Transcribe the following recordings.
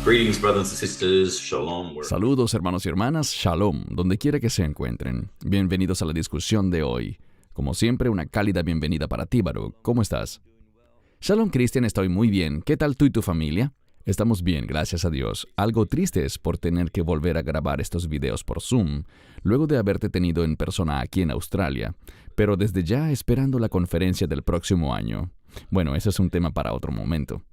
Greetings, brothers and sisters. Shalom. Saludos, hermanos y hermanas. Shalom, donde quiera que se encuentren. Bienvenidos a la discusión de hoy. Como siempre, una cálida bienvenida para ti, Baruch. ¿Cómo estás? Shalom, Cristian, estoy muy bien. ¿Qué tal tú y tu familia? Estamos bien, gracias a Dios. Algo tristes por tener que volver a grabar estos videos por Zoom, luego de haberte tenido en persona aquí en Australia, pero desde ya esperando la conferencia del próximo año. Bueno, ese es un tema para otro momento.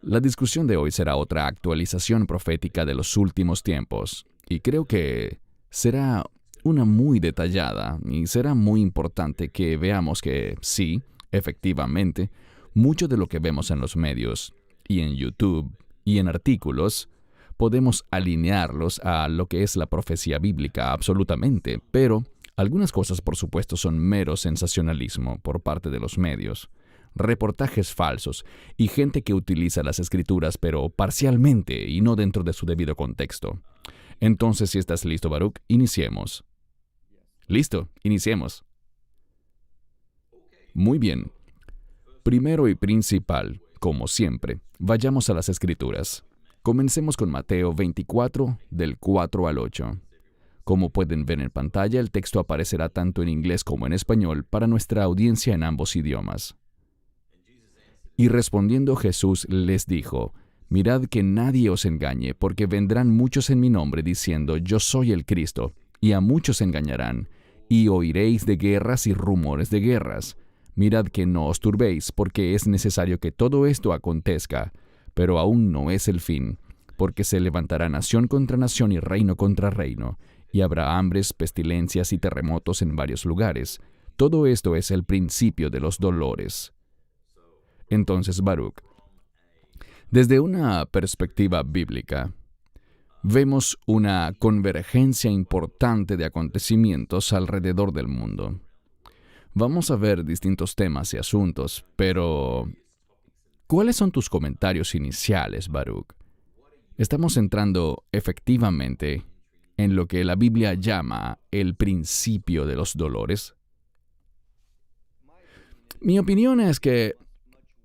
La discusión de hoy será otra actualización profética de los últimos tiempos, y creo que será una muy detallada, y será muy importante que veamos que sí, efectivamente, mucho de lo que vemos en los medios, y en YouTube, y en artículos, podemos alinearlos a lo que es la profecía bíblica absolutamente, pero algunas cosas, por supuesto, son mero sensacionalismo por parte de los medios. Reportajes falsos y gente que utiliza las escrituras pero parcialmente y no dentro de su debido contexto. Entonces, si estás listo, Baruch, iniciemos. ¿Listo? Iniciemos. Muy bien. Primero y principal, como siempre, vayamos a las escrituras. Comencemos con Mateo 24, del 4 al 8. Como pueden ver en pantalla, el texto aparecerá tanto en inglés como en español para nuestra audiencia en ambos idiomas. Y respondiendo Jesús les dijo, mirad que nadie os engañe, porque vendrán muchos en mi nombre diciendo, yo soy el Cristo, y a muchos engañarán, y oiréis de guerras y rumores de guerras. Mirad que no os turbéis, porque es necesario que todo esto acontezca, pero aún no es el fin, porque se levantará nación contra nación y reino contra reino, y habrá hambres, pestilencias y terremotos en varios lugares. Todo esto es el principio de los dolores. Entonces, Baruch, desde una perspectiva bíblica, vemos una convergencia importante de acontecimientos alrededor del mundo. Vamos a ver distintos temas y asuntos, pero ¿cuáles son tus comentarios iniciales, Baruch? Estamos entrando efectivamente en lo que la Biblia llama el principio de los dolores. Mi opinión es que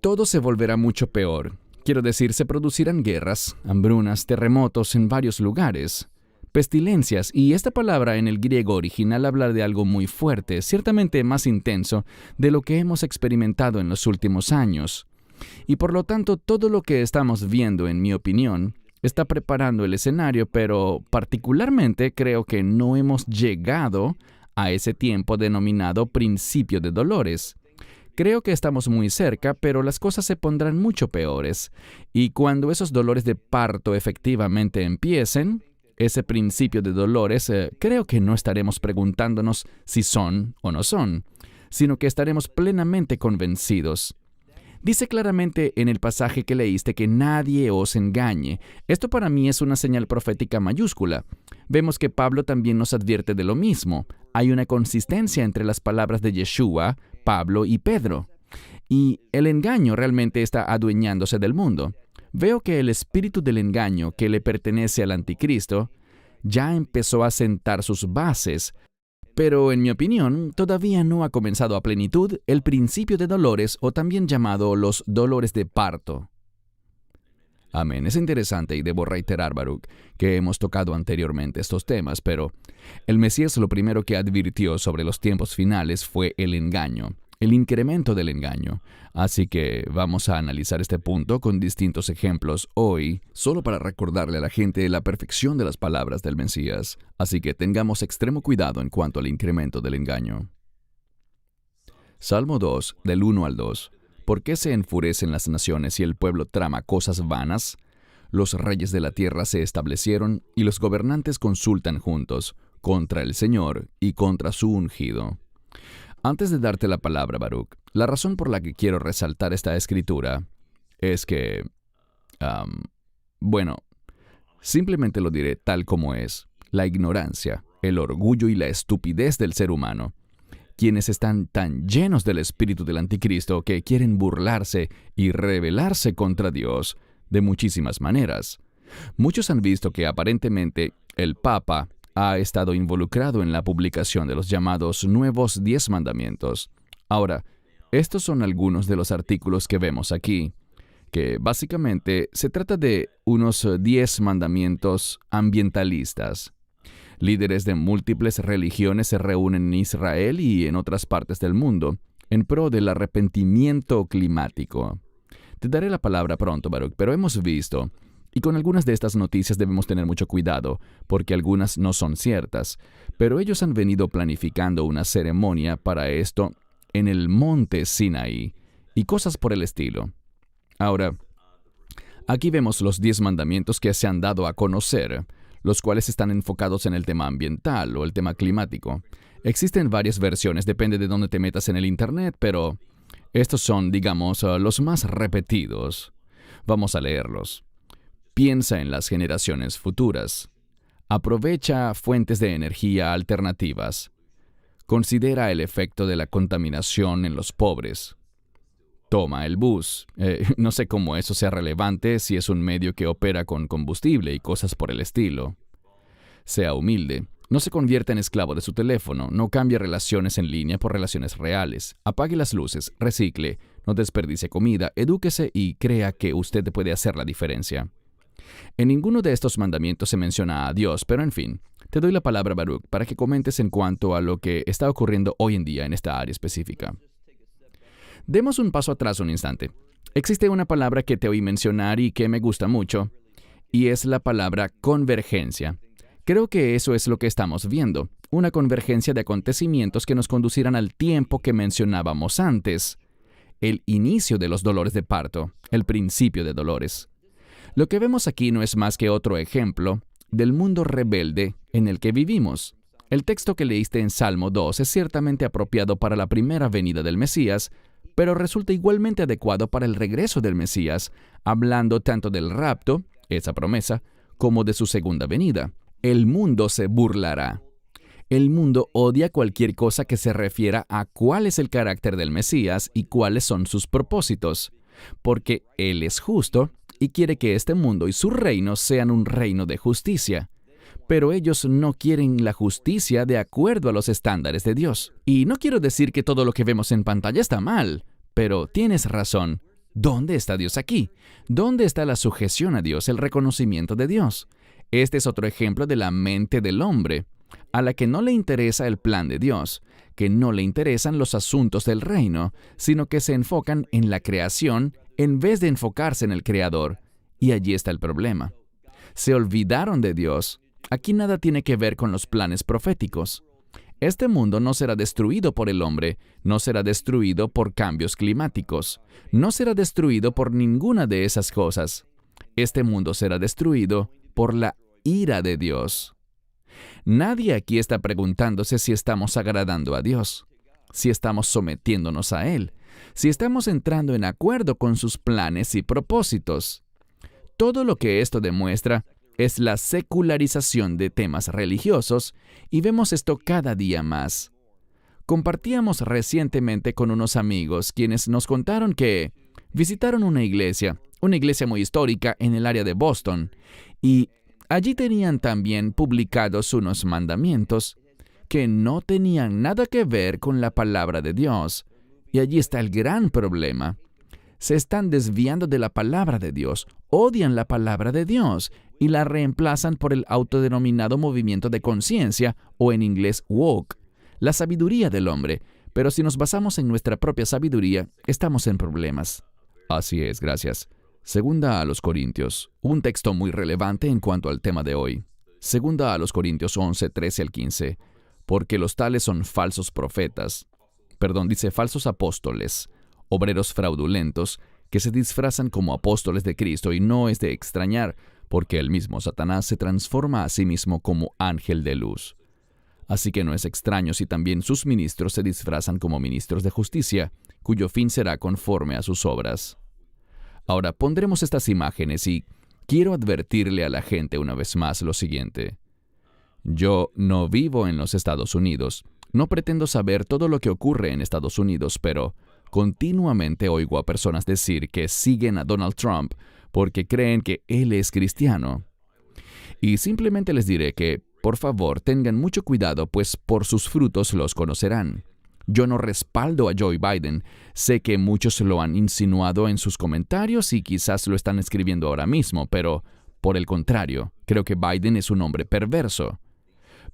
todo se volverá mucho peor. Quiero decir, se producirán guerras, hambrunas, terremotos en varios lugares, pestilencias, y esta palabra en el griego original habla de algo muy fuerte, ciertamente más intenso de lo que hemos experimentado en los últimos años. Y por lo tanto, todo lo que estamos viendo, en mi opinión, está preparando el escenario, pero particularmente creo que no hemos llegado a ese tiempo denominado principio de dolores. Creo que estamos muy cerca, pero las cosas se pondrán mucho peores. Y cuando esos dolores de parto efectivamente empiecen, ese principio de dolores, creo que no estaremos preguntándonos si son o no son, sino que estaremos plenamente convencidos. Dice claramente en el pasaje que leíste que nadie os engañe. Esto para mí es una señal profética mayúscula. Vemos que Pablo también nos advierte de lo mismo. Hay una consistencia entre las palabras de Yeshua, Pablo y Pedro. Y el engaño realmente está adueñándose del mundo. Veo que el espíritu del engaño que le pertenece al anticristo ya empezó a sentar sus bases, pero en mi opinión todavía no ha comenzado a plenitud el principio de dolores, o también llamado los dolores de parto. Amén. Es interesante y debo reiterar, Baruch, que hemos tocado anteriormente estos temas, pero el Mesías lo primero que advirtió sobre los tiempos finales fue el engaño, el incremento del engaño. Así que vamos a analizar este punto con distintos ejemplos hoy, solo para recordarle a la gente la perfección de las palabras del Mesías. Así que tengamos extremo cuidado en cuanto al incremento del engaño. Salmo 2, del 1 al 2. ¿Por qué se enfurecen las naciones y el pueblo trama cosas vanas? Los reyes de la tierra se establecieron y los gobernantes consultan juntos contra el Señor y contra su ungido. Antes de darte la palabra, Baruch, la razón por la que quiero resaltar esta escritura es que, simplemente lo diré tal como es: la ignorancia, el orgullo y la estupidez del ser humano, quienes están tan llenos del espíritu del anticristo que quieren burlarse y rebelarse contra Dios de muchísimas maneras. Muchos han visto que aparentemente el Papa ha estado involucrado en la publicación de los llamados Nuevos 10 Mandamientos. Ahora, estos son algunos de los artículos que vemos aquí, que básicamente se trata de unos 10 mandamientos ambientalistas. Líderes de múltiples religiones se reúnen en Israel y en otras partes del mundo en pro del arrepentimiento climático. Te daré la palabra pronto, Baruch, pero hemos visto, y con algunas de estas noticias debemos tener mucho cuidado, porque algunas no son ciertas, pero ellos han venido planificando una ceremonia para esto en el monte Sinaí y cosas por el estilo. Ahora, aquí vemos los 10 mandamientos que se han dado a conocer, los cuales están enfocados en el tema ambiental o el tema climático. Existen varias versiones, depende de dónde te metas en el Internet, pero estos son, digamos, los más repetidos. Vamos a leerlos. Piensa en las generaciones futuras. Aprovecha fuentes de energía alternativas. Considera el efecto de la contaminación en los pobres. Toma el bus. No sé cómo eso sea relevante si es un medio que opera con combustible y cosas por el estilo. Sea humilde. No se convierta en esclavo de su teléfono. No cambie relaciones en línea por relaciones reales. Apague las luces. Recicle. No desperdicie comida. Edúquese y crea que usted puede hacer la diferencia. En ninguno de estos mandamientos se menciona a Dios, pero en fin, te doy la palabra, Baruch, para que comentes en cuanto a lo que está ocurriendo hoy en día en esta área específica. Demos un paso atrás un instante. Existe una palabra que te oí mencionar y que me gusta mucho, y es la palabra convergencia. Creo que eso es lo que estamos viendo, una convergencia de acontecimientos que nos conducirán al tiempo que mencionábamos antes, el inicio de los dolores de parto, el principio de dolores. Lo que vemos aquí no es más que otro ejemplo del mundo rebelde en el que vivimos. El texto que leíste en Salmo 2 es ciertamente apropiado para la primera venida del Mesías, pero resulta igualmente adecuado para el regreso del Mesías, hablando tanto del rapto, esa promesa, como de su segunda venida. El mundo se burlará. El mundo odia cualquier cosa que se refiera a cuál es el carácter del Mesías y cuáles son sus propósitos, porque Él es justo y quiere que este mundo y su reino sean un reino de justicia. Pero ellos no quieren la justicia de acuerdo a los estándares de Dios. Y no quiero decir que todo lo que vemos en pantalla está mal, pero tienes razón. ¿Dónde está Dios aquí? ¿Dónde está la sujeción a Dios, el reconocimiento de Dios? Este es otro ejemplo de la mente del hombre, a la que no le interesa el plan de Dios, que no le interesan los asuntos del reino, sino que se enfocan en la creación en vez de enfocarse en el Creador. Y allí está el problema. Se olvidaron de Dios. Aquí nada tiene que ver con los planes proféticos. Este mundo no será destruido por el hombre, no será destruido por cambios climáticos, no será destruido por ninguna de esas cosas. Este mundo será destruido por la ira de Dios. Nadie aquí está preguntándose si estamos agradando a Dios, si estamos sometiéndonos a Él, si estamos entrando en acuerdo con sus planes y propósitos. Todo lo que esto demuestra es la secularización de temas religiosos, y vemos esto cada día más. Compartíamos recientemente con unos amigos quienes nos contaron que visitaron una iglesia muy histórica en el área de Boston, y allí tenían también publicados unos mandamientos que no tenían nada que ver con la palabra de Dios. Y allí está el gran problema. Se están desviando de la palabra de Dios, odian la palabra de Dios y la reemplazan por el autodenominado movimiento de conciencia, o en inglés woke, la sabiduría del hombre. Pero si nos basamos en nuestra propia sabiduría, estamos en problemas. Así es, gracias. Segunda a los Corintios, un texto muy relevante en cuanto al tema de hoy. Segunda a los Corintios 11, 13 al 15. Porque los tales son falsos profetas. Falsos apóstoles, obreros fraudulentos, que se disfrazan como apóstoles de Cristo, y no es de extrañar, porque el mismo Satanás se transforma a sí mismo como ángel de luz. Así que no es extraño si también sus ministros se disfrazan como ministros de justicia, cuyo fin será conforme a sus obras. Ahora pondremos estas imágenes y quiero advertirle a la gente una vez más lo siguiente. Yo no vivo en los Estados Unidos. No pretendo saber todo lo que ocurre en Estados Unidos, pero continuamente oigo a personas decir que siguen a Donald Trump porque creen que él es cristiano. Y simplemente les diré que, por favor, tengan mucho cuidado, pues por sus frutos los conocerán. Yo no respaldo a Joe Biden. Sé que muchos lo han insinuado en sus comentarios y quizás lo están escribiendo ahora mismo, pero por el contrario, creo que Biden es un hombre perverso.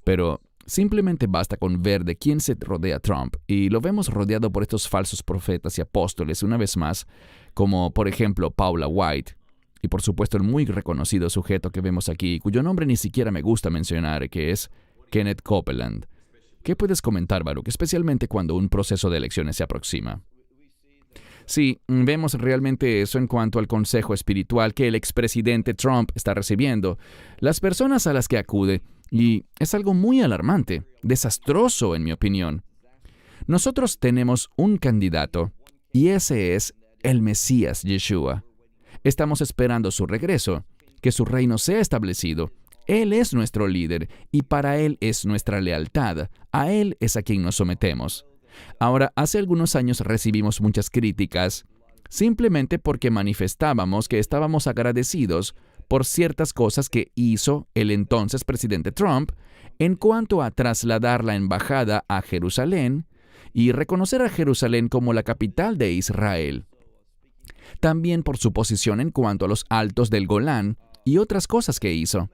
Pero simplemente basta con ver de quién se rodea Trump, y lo vemos rodeado por estos falsos profetas y apóstoles una vez más, como por ejemplo Paula White, y por supuesto el muy reconocido sujeto que vemos aquí, cuyo nombre ni siquiera me gusta mencionar, que es Kenneth Copeland. ¿Qué puedes comentar, Baruch, especialmente cuando un proceso de elecciones se aproxima? Sí, vemos realmente eso en cuanto al consejo espiritual que el expresidente Trump está recibiendo, las personas a las que acude, y es algo muy alarmante, desastroso en mi opinión. Nosotros tenemos un candidato, y ese es el Mesías Yeshua. Estamos esperando su regreso, que su reino sea establecido. Él es nuestro líder, y para Él es nuestra lealtad. A Él es a quien nos sometemos. Ahora, hace algunos años recibimos muchas críticas, simplemente porque manifestábamos que estábamos agradecidos por ciertas cosas que hizo el entonces presidente Trump en cuanto a trasladar la embajada a Jerusalén y reconocer a Jerusalén como la capital de Israel. También por su posición en cuanto a los altos del Golán y otras cosas que hizo.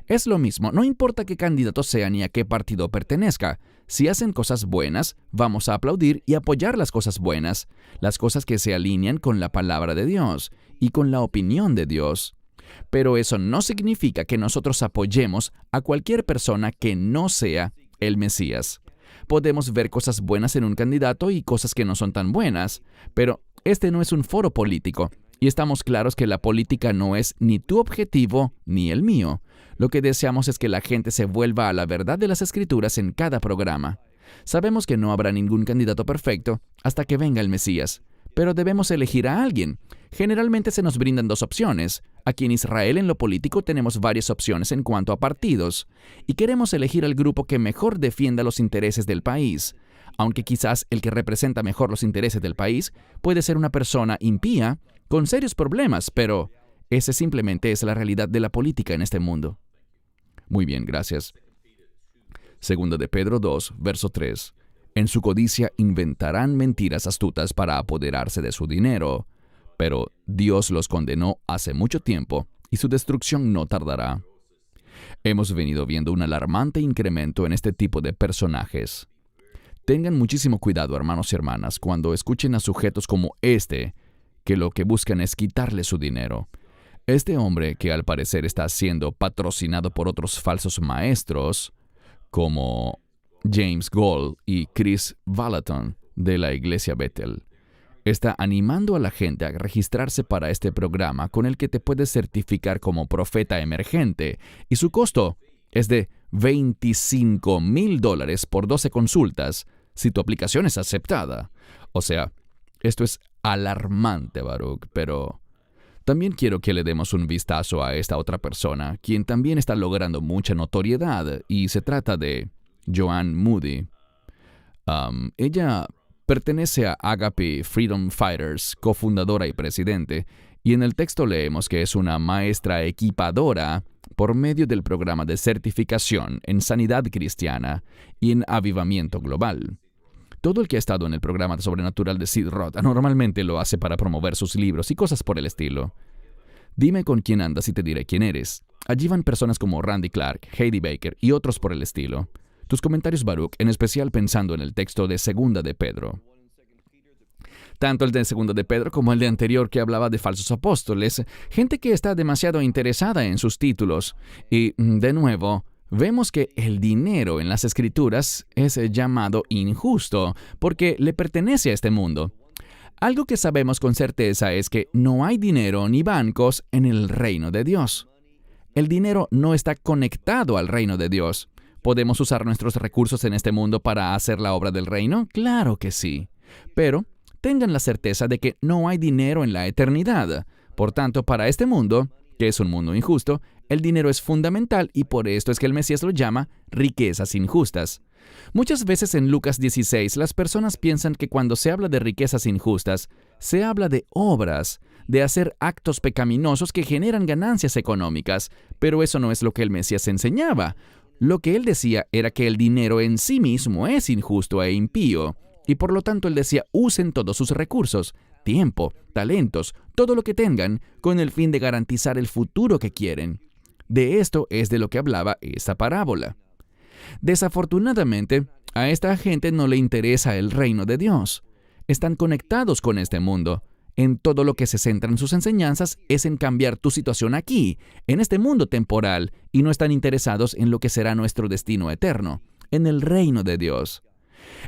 Es lo mismo, no importa qué candidato sea ni a qué partido pertenezca. Si hacen cosas buenas, vamos a aplaudir y apoyar las cosas buenas, las cosas que se alinean con la palabra de Dios y con la opinión de Dios. Pero eso no significa que nosotros apoyemos a cualquier persona que no sea el Mesías. Podemos ver cosas buenas en un candidato y cosas que no son tan buenas, pero este no es un foro político, y estamos claros que la política no es ni tu objetivo ni el mío. Lo que deseamos es que la gente se vuelva a la verdad de las Escrituras en cada programa. Sabemos que no habrá ningún candidato perfecto hasta que venga el Mesías, pero debemos elegir a alguien. Generalmente se nos brindan dos opciones. Aquí en Israel, en lo político, tenemos varias opciones en cuanto a partidos, y queremos elegir al grupo que mejor defienda los intereses del país. Aunque quizás el que representa mejor los intereses del país puede ser una persona impía, con serios problemas, pero esa simplemente es la realidad de la política en este mundo. Muy bien, gracias. Segunda de Pedro 2, verso 3. En su codicia inventarán mentiras astutas para apoderarse de su dinero, pero Dios los condenó hace mucho tiempo y su destrucción no tardará. Hemos venido viendo un alarmante incremento en este tipo de personajes. Tengan muchísimo cuidado, hermanos y hermanas, cuando escuchen a sujetos como este, que lo que buscan es quitarle su dinero. Este hombre, que al parecer está siendo patrocinado por otros falsos maestros, como James Gold y Chris Vallotton de la iglesia Bethel, está animando a la gente a registrarse para este programa con el que te puedes certificar como profeta emergente, y su costo es de $25,000 por 12 consultas si tu aplicación es aceptada. O sea, esto es alarmante, Baruch, pero también quiero que le demos un vistazo a esta otra persona, quien también está logrando mucha notoriedad, y se trata de Joanne Moody. Ella pertenece a Agape Freedom Fighters, cofundadora y presidente, y en el texto leemos que es una maestra equipadora por medio del programa de certificación en sanidad cristiana y en avivamiento global. Todo el que ha estado en el programa sobrenatural de Sid Roth normalmente lo hace para promover sus libros y cosas por el estilo. Dime con quién andas y te diré quién eres. Allí van personas como Randy Clark, Heidi Baker y otros por el estilo. Tus comentarios, Baruch, en especial pensando en el texto de Segunda de Pedro. Tanto el de Segunda de Pedro como el de anterior que hablaba de falsos apóstoles, gente que está demasiado interesada en sus títulos. Y, de nuevo, vemos que el dinero en las Escrituras es llamado injusto porque le pertenece a este mundo. Algo que sabemos con certeza es que no hay dinero ni bancos en el reino de Dios. El dinero no está conectado al reino de Dios. ¿Podemos usar nuestros recursos en este mundo para hacer la obra del reino? Claro que sí. Pero tengan la certeza de que no hay dinero en la eternidad. Por tanto, para este mundo, que es un mundo injusto, el dinero es fundamental, y por esto es que el Mesías lo llama riquezas injustas. Muchas veces en Lucas 16 las personas piensan que cuando se habla de riquezas injustas, se habla de obras, de hacer actos pecaminosos que generan ganancias económicas, pero eso no es lo que el Mesías enseñaba. Lo que él decía era que el dinero en sí mismo es injusto e impío, Y por lo tanto él decía, usen todos sus recursos, tiempo, talentos, todo lo que tengan, con el fin de garantizar el futuro que quieren. De esto es de lo que hablaba esta parábola. Desafortunadamente, a esta gente no le interesa el reino de Dios. Están conectados con este mundo. En todo lo que se centran sus enseñanzas es en cambiar tu situación aquí, en este mundo temporal, y no están interesados en lo que será nuestro destino eterno, en el reino de Dios.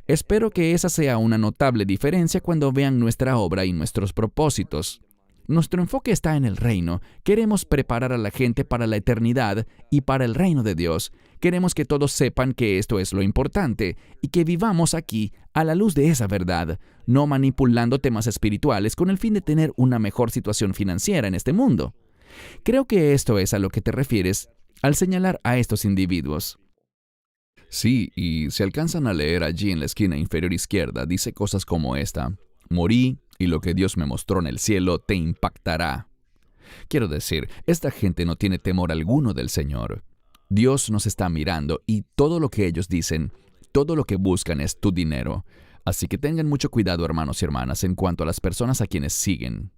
Espero que esa sea una notable diferencia cuando vean nuestra obra y nuestros propósitos. Nuestro enfoque está en el reino. Queremos preparar a la gente para la eternidad y para el reino de Dios. Queremos que todos sepan que esto es lo importante y que vivamos aquí a la luz de esa verdad, no manipulando temas espirituales con el fin de tener una mejor situación financiera en este mundo. Creo que esto es a lo que te refieres al señalar a estos individuos. Sí, y si alcanzan a leer allí en la esquina inferior izquierda, dice cosas como esta: morí y lo que Dios me mostró en el cielo te impactará. Quiero decir, esta gente no tiene temor alguno del Señor. Dios nos está mirando y todo lo que ellos dicen, todo lo que buscan es tu dinero. Así que tengan mucho cuidado, hermanos y hermanas, en cuanto a las personas a quienes siguen.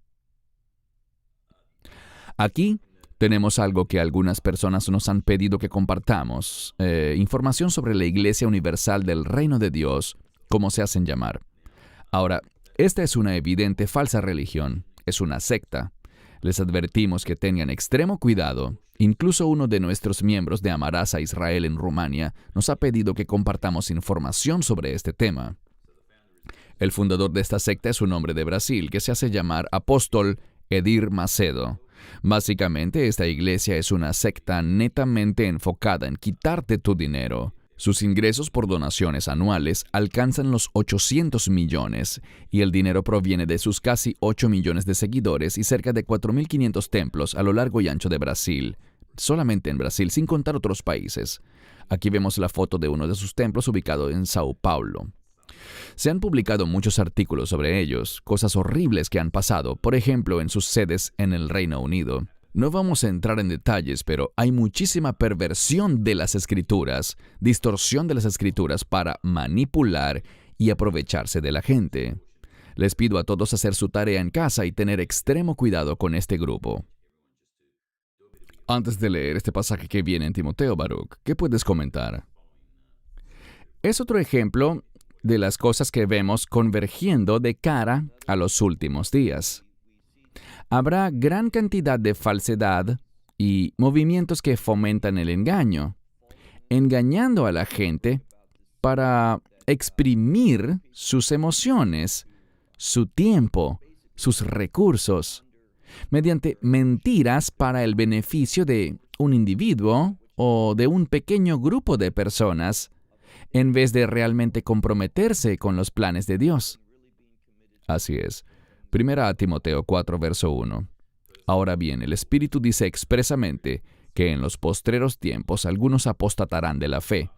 Aquí tenemos algo que algunas personas nos han pedido que compartamos. Información sobre la Iglesia Universal del Reino de Dios, como se hacen llamar. Ahora, esta es una evidente falsa religión. Es una secta. Les advertimos que tengan extremo cuidado. Incluso uno de nuestros miembros de Amarás a Israel en Rumania nos ha pedido que compartamos información sobre este tema. El fundador de esta secta es un hombre de Brasil que se hace llamar Apóstol Edir Macedo. Básicamente, esta iglesia es una secta netamente enfocada en quitarte tu dinero. Sus ingresos por donaciones anuales alcanzan los 800 millones y el dinero proviene de sus casi 8 millones de seguidores y cerca de 4.500 templos a lo largo y ancho de Brasil. Solamente en Brasil, sin contar otros países. Aquí vemos la foto de uno de sus templos ubicado en Sao Paulo. Se han publicado muchos artículos sobre ellos, cosas horribles que han pasado, por ejemplo, en sus sedes en el Reino Unido. No vamos a entrar en detalles, pero hay muchísima perversión de las Escrituras, distorsión de las Escrituras para manipular y aprovecharse de la gente. Les pido a todos hacer su tarea en casa y tener extremo cuidado con este grupo. Antes de leer este pasaje que viene en Timoteo, Baruch, ¿qué puedes comentar? Es otro ejemplo de las cosas que vemos convergiendo de cara a los últimos días. Habrá gran cantidad de falsedad y movimientos que fomentan el engaño, engañando a la gente para exprimir sus emociones, su tiempo, sus recursos, mediante mentiras para el beneficio de un individuo o de un pequeño grupo de personas, en vez de realmente comprometerse con los planes de Dios. Así es. Primera a Timoteo 4, verso 1. Ahora bien, el Espíritu dice expresamente que en los postreros tiempos algunos apostatarán de la fe,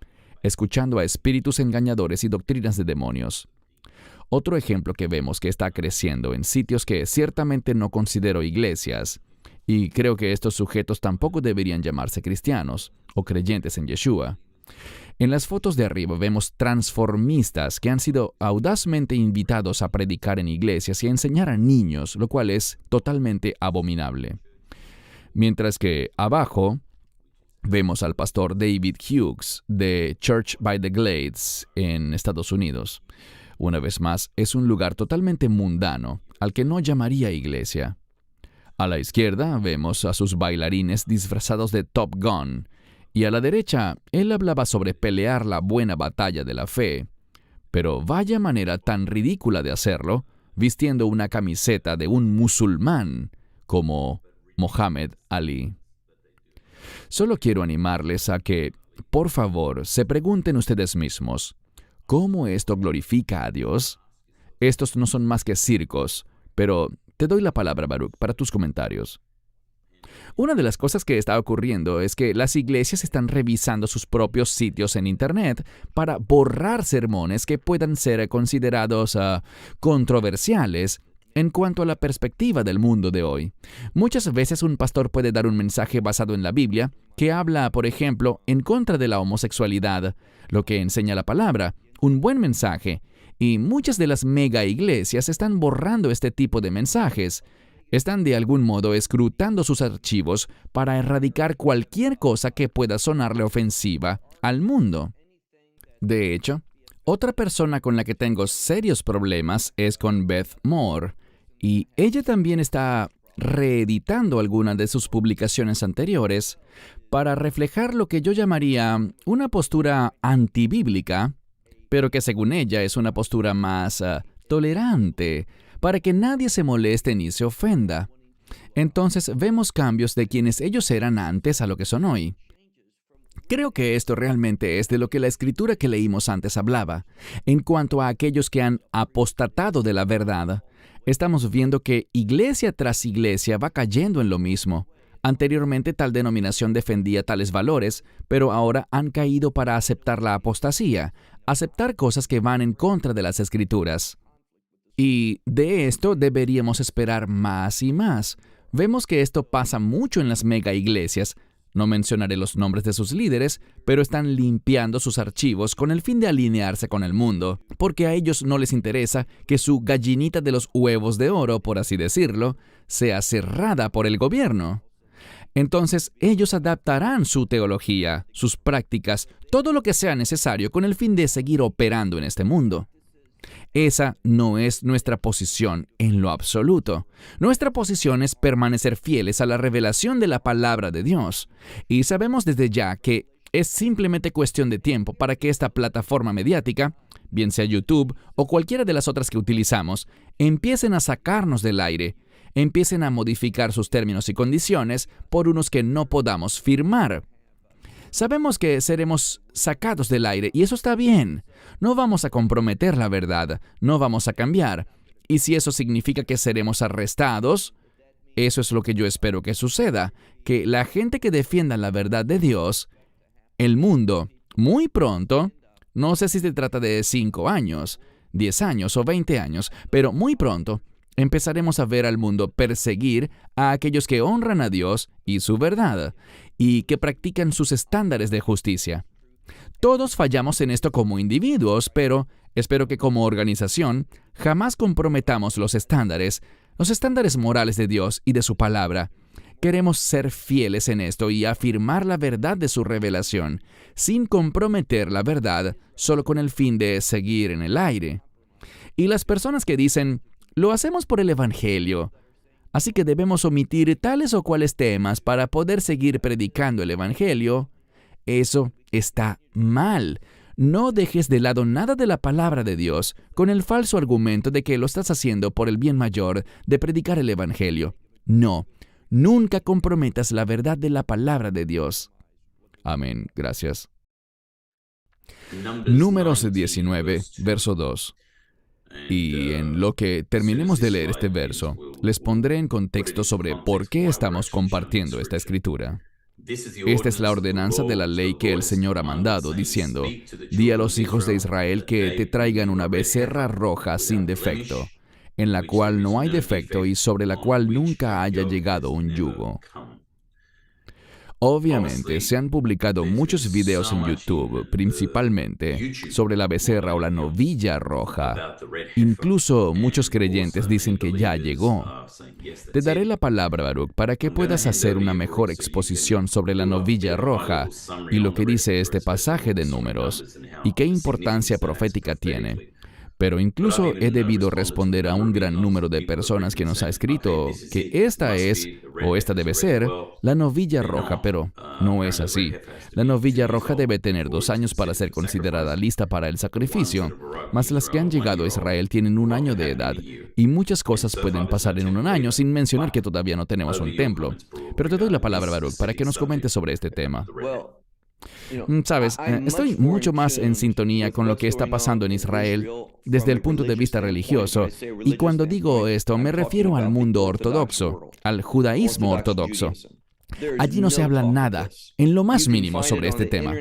escuchando a espíritus engañadores y doctrinas de demonios. Otro ejemplo que vemos que está creciendo en sitios que ciertamente no considero iglesias, y creo que estos sujetos tampoco deberían llamarse cristianos o creyentes en Yeshua. En las fotos de arriba vemos transformistas que han sido audazmente invitados a predicar en iglesias y a enseñar a niños, lo cual es totalmente abominable. Mientras que abajo vemos al pastor David Hughes de Church by the Glades en Estados Unidos. Una vez más, es un lugar totalmente mundano, al que no llamaría iglesia. A la izquierda vemos a sus bailarines disfrazados de Top Gun, y a la derecha, él hablaba sobre pelear la buena batalla de la fe. Pero vaya manera tan ridícula de hacerlo, vistiendo una camiseta de un musulmán como Mohammed Ali. Solo quiero animarles a que, por favor, se pregunten ustedes mismos, ¿cómo esto glorifica a Dios? Estos no son más que circos, pero te doy la palabra, Baruch, para tus comentarios. Una de las cosas que está ocurriendo es que las iglesias están revisando sus propios sitios en Internet para borrar sermones que puedan ser considerados controversiales en cuanto a la perspectiva del mundo de hoy. Muchas veces un pastor puede dar un mensaje basado en la Biblia que habla, por ejemplo, en contra de la homosexualidad, lo que enseña la palabra, un buen mensaje, Y muchas de las mega iglesias están borrando este tipo de mensajes. Están de algún modo escrutando sus archivos para erradicar cualquier cosa que pueda sonarle ofensiva al mundo. De hecho, otra persona con la que tengo serios problemas es con Beth Moore, y ella también está reeditando algunas de sus publicaciones anteriores para reflejar lo que yo llamaría una postura antibíblica, pero que según ella es una postura más tolerante, para que nadie se moleste ni se ofenda. Entonces vemos cambios de quienes ellos eran antes a lo que son hoy. Creo que esto realmente es de lo que la escritura que leímos antes hablaba. En cuanto a aquellos que han apostatado de la verdad, estamos viendo que iglesia tras iglesia va cayendo en lo mismo. Anteriormente tal denominación defendía tales valores, pero ahora han caído para aceptar la apostasía, aceptar cosas que van en contra de las escrituras. Y de esto deberíamos esperar más y más. Vemos que esto pasa mucho en las mega iglesias. No mencionaré los nombres de sus líderes, pero están limpiando sus archivos con el fin de alinearse con el mundo, porque a ellos no les interesa que su gallinita de los huevos de oro, por así decirlo, sea cerrada por el gobierno. Entonces, ellos adaptarán su teología, sus prácticas, todo lo que sea necesario con el fin de seguir operando en este mundo. Esa no es nuestra posición en lo absoluto. Nuestra posición es permanecer fieles a la revelación de la palabra de Dios. Y sabemos desde ya que es simplemente cuestión de tiempo para que esta plataforma mediática, bien sea YouTube o cualquiera de las otras que utilizamos, empiecen a sacarnos del aire, empiecen a modificar sus términos y condiciones por unos que no podamos firmar. Sabemos que seremos sacados del aire y eso está bien. No vamos a comprometer la verdad, no vamos a cambiar. Y si eso significa que seremos arrestados, eso es lo que yo espero que suceda, que la gente que defienda la verdad de Dios, el mundo, muy pronto, no sé si se trata de 5 años, 10 años o 20 años, pero muy pronto, empezaremos a ver al mundo perseguir a aquellos que honran a Dios y su verdad, y que practican sus estándares de justicia. Todos fallamos en esto como individuos, pero espero que como organización jamás comprometamos los estándares morales de Dios y de su palabra. Queremos ser fieles en esto y afirmar la verdad de su revelación, sin comprometer la verdad solo con el fin de seguir en el aire. Y las personas que dicen, lo hacemos por el Evangelio, así que debemos omitir tales o cuales temas para poder seguir predicando el Evangelio, eso está mal. No dejes de lado nada de la palabra de Dios con el falso argumento de que lo estás haciendo por el bien mayor de predicar el Evangelio. No, nunca comprometas la verdad de la palabra de Dios. Amén. Gracias. Números 19, verso 2. Y en lo que terminemos de leer este verso, les pondré en contexto sobre por qué estamos compartiendo esta escritura. Esta es la ordenanza de la ley que el Señor ha mandado, diciendo, di a los hijos de Israel que te traigan una becerra roja sin defecto, en la cual no hay defecto y sobre la cual nunca haya llegado un yugo. Obviamente, se han publicado muchos videos en YouTube, principalmente sobre la becerra o la novilla roja. Incluso muchos creyentes dicen que ya llegó. Te daré la palabra, Baruch, para que puedas hacer una mejor exposición sobre la novilla roja y lo que dice este pasaje de Números y qué importancia profética tiene. Pero incluso he debido responder a un gran número de personas que nos ha escrito que esta es, o esta debe ser, la novilla roja, pero no es así. La novilla roja debe tener 2 años para ser considerada lista para el sacrificio, mas las que han llegado a Israel tienen 1 año de edad, y muchas cosas pueden pasar en 1 año, sin mencionar que todavía no tenemos un templo. Pero te doy la palabra, Baruch, para que nos comentes sobre este tema. Sabes, estoy mucho más en sintonía con lo que está pasando en Israel desde el punto de vista religioso, y cuando digo esto me refiero al mundo ortodoxo, al judaísmo ortodoxo. Allí no se habla nada, en lo más mínimo, sobre este tema.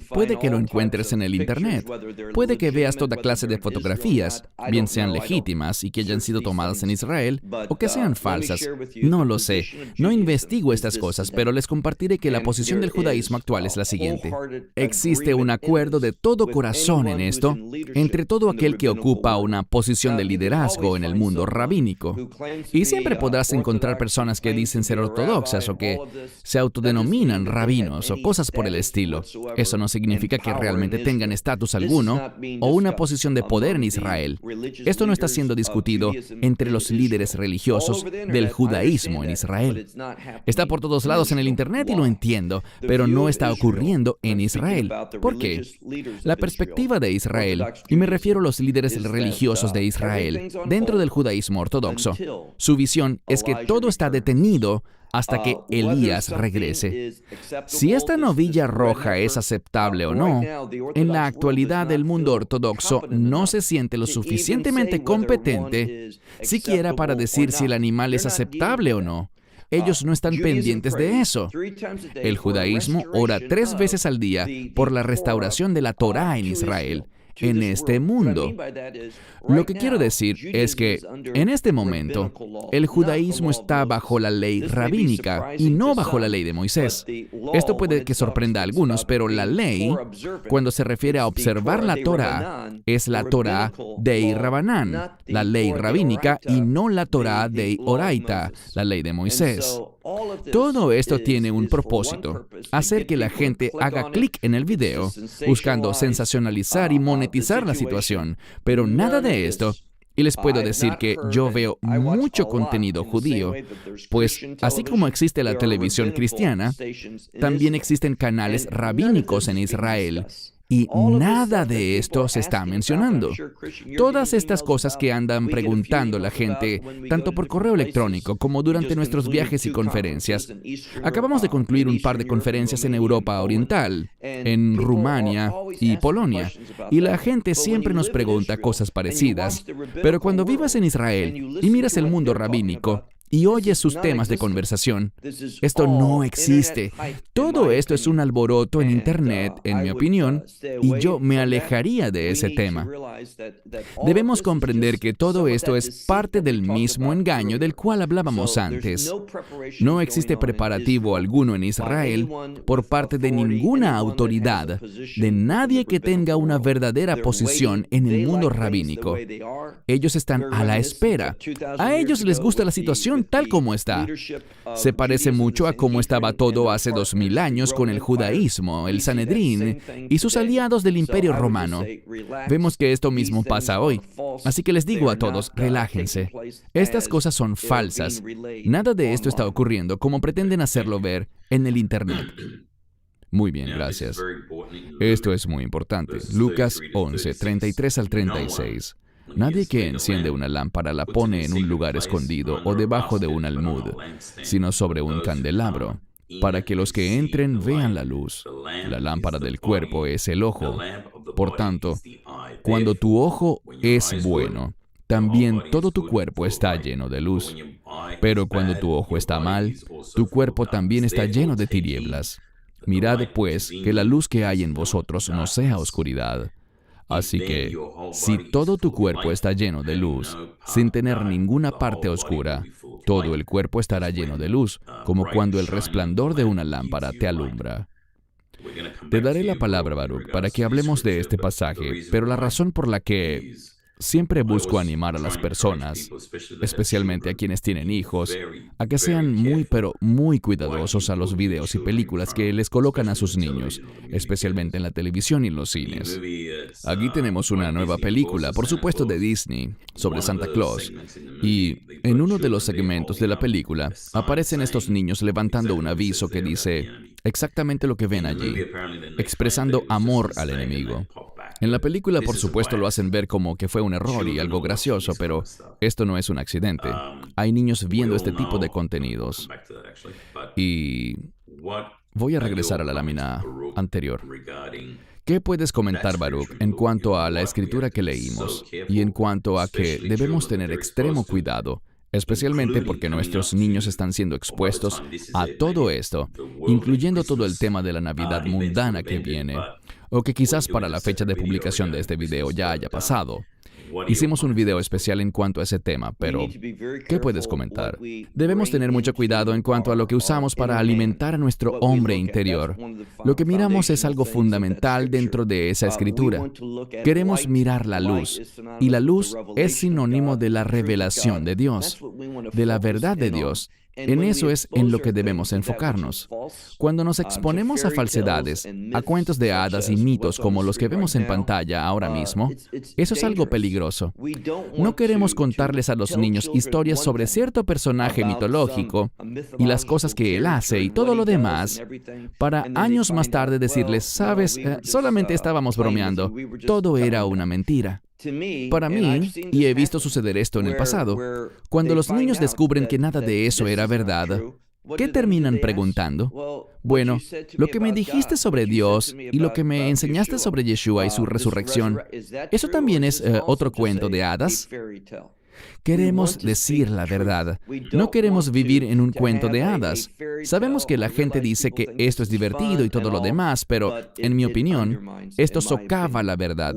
Puede que lo encuentres en el Internet. Puede que veas toda clase de fotografías, bien sean legítimas y que hayan sido tomadas en Israel, o que sean falsas. No lo sé. No investigo estas cosas, pero les compartiré que la posición del judaísmo actual es la siguiente. Existe un acuerdo de todo corazón en esto entre todo aquel que ocupa una posición de liderazgo en el mundo rabínico. Y siempre podrás encontrar personas que dicen ser ortodoxas o que se autodenominan rabinos o cosas por el estilo. Eso no significa que realmente tengan estatus alguno o una posición de poder en Israel. Esto no está siendo discutido entre los líderes religiosos del judaísmo en Israel. Está por todos lados en el Internet y lo entiendo, pero no está ocurriendo en Israel. ¿Por qué? La perspectiva de Israel, y me refiero a los líderes religiosos de Israel, dentro del judaísmo ortodoxo, su visión es que todo está detenido hasta que Elías regrese. Si esta novilla roja es aceptable o no, en la actualidad el mundo ortodoxo no se siente lo suficientemente competente siquiera para decir si el animal es aceptable o no. Ellos no están pendientes de eso. El judaísmo ora 3 veces al día por la restauración de la Torá en Israel, en este mundo. Lo que quiero decir es que, en este momento, el judaísmo está bajo la ley rabínica y no bajo la ley de Moisés. Esto puede que sorprenda a algunos, pero la ley, cuando se refiere a observar la Torá, es la Torá Dei Rabanán, la ley rabínica, y no la Torá Dei Oraita, la ley de Moisés. Todo esto tiene un propósito: hacer que la gente haga clic en el video, buscando sensacionalizar y monetizar la situación, pero nada de esto. Y les puedo decir que yo veo mucho contenido judío, pues así como existe la televisión cristiana, también existen canales rabínicos en Israel. Y nada de esto se está mencionando. Todas estas cosas que andan preguntando la gente, tanto por correo electrónico como durante nuestros viajes y conferencias. Acabamos de concluir un par de conferencias en Europa Oriental, en Rumania y Polonia, y la gente siempre nos pregunta cosas parecidas. Pero cuando vivas en Israel y miras el mundo rabínico, y oyes sus temas de conversación, esto no existe. Todo esto es un alboroto en Internet, en mi opinión, y yo me alejaría de ese tema. Debemos comprender que todo esto es parte del mismo engaño del cual hablábamos antes. No existe preparativo alguno en Israel por parte de ninguna autoridad, de nadie que tenga una verdadera posición en el mundo rabínico. Ellos están a la espera. A ellos les gusta la situación tal como está. Se parece mucho a cómo estaba todo hace 2000 años con el judaísmo, el Sanedrín y sus aliados del Imperio Romano. Vemos que esto mismo pasa hoy. Así que les digo a todos, relájense. Estas cosas son falsas. Nada de esto está ocurriendo como pretenden hacerlo ver en el Internet. Muy bien, gracias. Esto es muy importante. Lucas 11, 33 al 36. Nadie que enciende una lámpara la pone en un lugar escondido o debajo de un almud, sino sobre un candelabro, para que los que entren vean la luz. La lámpara del cuerpo es el ojo. Por tanto, cuando tu ojo es bueno, también todo tu cuerpo está lleno de luz. Pero cuando tu ojo está mal, tu cuerpo también está lleno de tinieblas. Mirad, pues, que la luz que hay en vosotros no sea oscuridad. Así que, si todo tu cuerpo está lleno de luz, sin tener ninguna parte oscura, todo el cuerpo estará lleno de luz, como cuando el resplandor de una lámpara te alumbra. Te daré la palabra, Baruch, para que hablemos de este pasaje, pero la razón por la que siempre busco animar a las personas, especialmente a quienes tienen hijos, a que sean muy cuidadosos a los videos y películas que les colocan a sus niños, especialmente en la televisión y en los cines. Aquí tenemos una nueva película, por supuesto de Disney, sobre Santa Claus, y en uno de los segmentos de la película aparecen estos niños levantando un aviso que dice exactamente lo que ven allí, expresando amor al enemigo. En la película, por supuesto, lo hacen ver como que fue un error y algo gracioso, pero esto no es un accidente. Hay niños viendo este tipo de contenidos. Y voy a regresar a la lámina anterior. ¿Qué puedes comentar, Baruch, en cuanto a la escritura que leímos y en cuanto a que debemos tener extremo cuidado especialmente porque nuestros niños están siendo expuestos a todo esto, incluyendo todo el tema de la Navidad mundana que viene, o que quizás para la fecha de publicación de este video ya haya pasado. Hicimos un video especial en cuanto a ese tema, pero ¿qué puedes comentar? Debemos tener mucho cuidado en cuanto a lo que usamos para alimentar a nuestro hombre interior. Lo que miramos es algo fundamental dentro de esa escritura. Queremos mirar la luz, y la luz es sinónimo de la revelación de Dios, de la verdad de Dios. En eso es en lo que debemos enfocarnos. Cuando nos exponemos a falsedades, a cuentos de hadas y mitos como los que vemos en pantalla ahora mismo, eso es algo peligroso. No queremos contarles a los niños historias sobre cierto personaje mitológico y las cosas que él hace y todo lo demás, para años más tarde decirles, sabes, solamente estábamos bromeando, todo era una mentira. Para mí, y he visto suceder esto en el pasado, cuando los niños descubren que nada de eso era verdad, ¿qué terminan preguntando? Bueno, lo que me dijiste sobre Dios y lo que me enseñaste sobre Yeshua y su resurrección, ¿eso también es otro cuento de hadas? Queremos decir la verdad. No queremos vivir en un cuento de hadas. Sabemos que la gente dice que esto es divertido y todo lo demás, pero, en mi opinión, esto socava la verdad.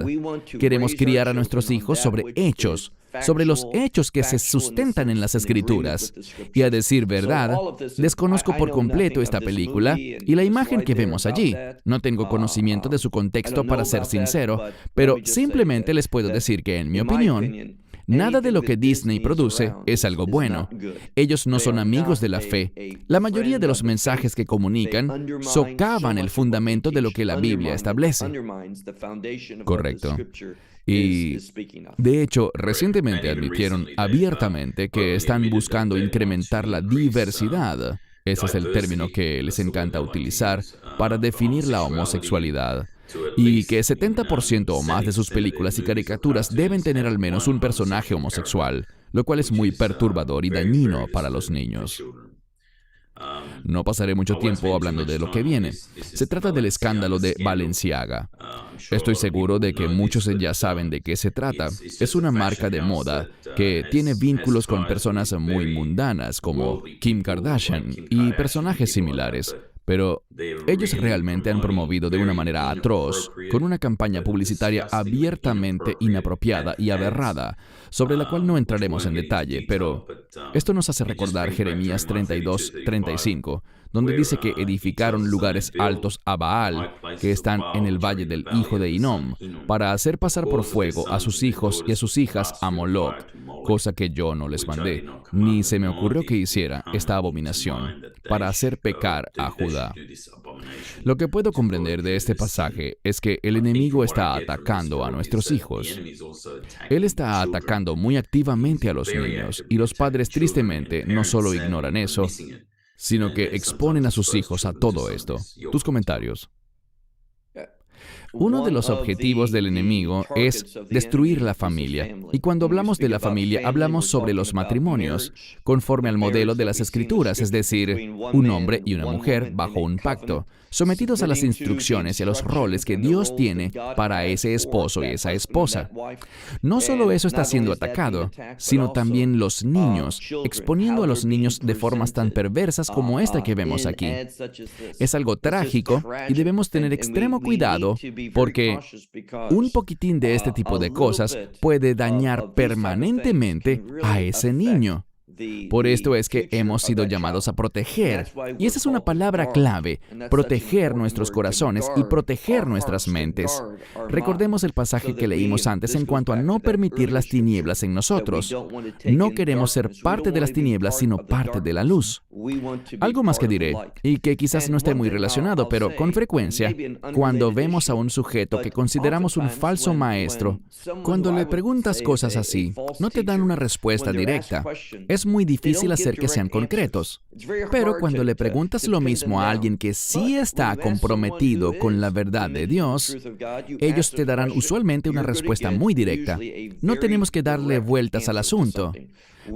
Queremos criar a nuestros hijos sobre hechos, sobre los hechos que se sustentan en las Escrituras. Y a decir verdad, desconozco por completo esta película y la imagen que vemos allí. No tengo conocimiento de su contexto, para ser sincero, pero simplemente les puedo decir que, en mi opinión, nada de lo que Disney produce es algo bueno. Ellos no son amigos de la fe. La mayoría de los mensajes que comunican socavan el fundamento de lo que la Biblia establece. Correcto. Y, de hecho, recientemente admitieron abiertamente que están buscando incrementar la diversidad. Ese es el término que les encanta utilizar para definir la homosexualidad. Y que 70% o más de sus películas y caricaturas deben tener al menos un personaje homosexual, lo cual es muy perturbador y dañino para los niños. No pasaré mucho tiempo hablando de lo que viene. Se trata del escándalo de Balenciaga. Estoy seguro de que muchos ya saben de qué se trata. Es una marca de moda que tiene vínculos con personas muy mundanas como Kim Kardashian y personajes similares. Pero ellos realmente han promovido de una manera atroz, con una campaña publicitaria abiertamente inapropiada y aberrada, sobre la cual no entraremos en detalle, pero esto nos hace recordar Jeremías 32:35, donde dice que edificaron lugares altos a Baal, que están en el valle del hijo de Hinnom, para hacer pasar por fuego a sus hijos y a sus hijas a Moloch, cosa que yo no les mandé, ni se me ocurrió que hiciera esta abominación, para hacer pecar a Judá. Lo que puedo comprender de este pasaje es que el enemigo está atacando a nuestros hijos. Él está atacando muy activamente a los niños, y los padres tristemente no solo ignoran eso, sino que exponen a sus hijos a todo esto. Tus comentarios. Uno de los objetivos del enemigo es destruir la familia. Y cuando hablamos de la familia, hablamos sobre los matrimonios, conforme al modelo de las Escrituras, es decir, un hombre y una mujer bajo un pacto, sometidos a las instrucciones y a los roles que Dios tiene para ese esposo y esa esposa. No solo eso está siendo atacado, sino también los niños, exponiendo a los niños de formas tan perversas como esta que vemos aquí. Es algo trágico y debemos tener extremo cuidado porque un poquitín de este tipo de cosas puede dañar permanentemente a ese niño. Por esto es que hemos sido llamados a proteger, y esa es una palabra clave, proteger nuestros corazones y proteger nuestras mentes. Recordemos el pasaje que leímos antes en cuanto a no permitir las tinieblas en nosotros. No queremos ser parte de las tinieblas, sino parte de la luz. Algo más que diré, y que quizás no esté muy relacionado, pero con frecuencia, cuando vemos a un sujeto que consideramos un falso maestro, cuando le preguntas cosas así, no te dan una respuesta directa. Es muy difícil hacer que sean concretos. Pero cuando le preguntas lo mismo a alguien que sí está comprometido con la verdad de Dios, ellos te darán usualmente una respuesta muy directa. No tenemos que darle vueltas al asunto.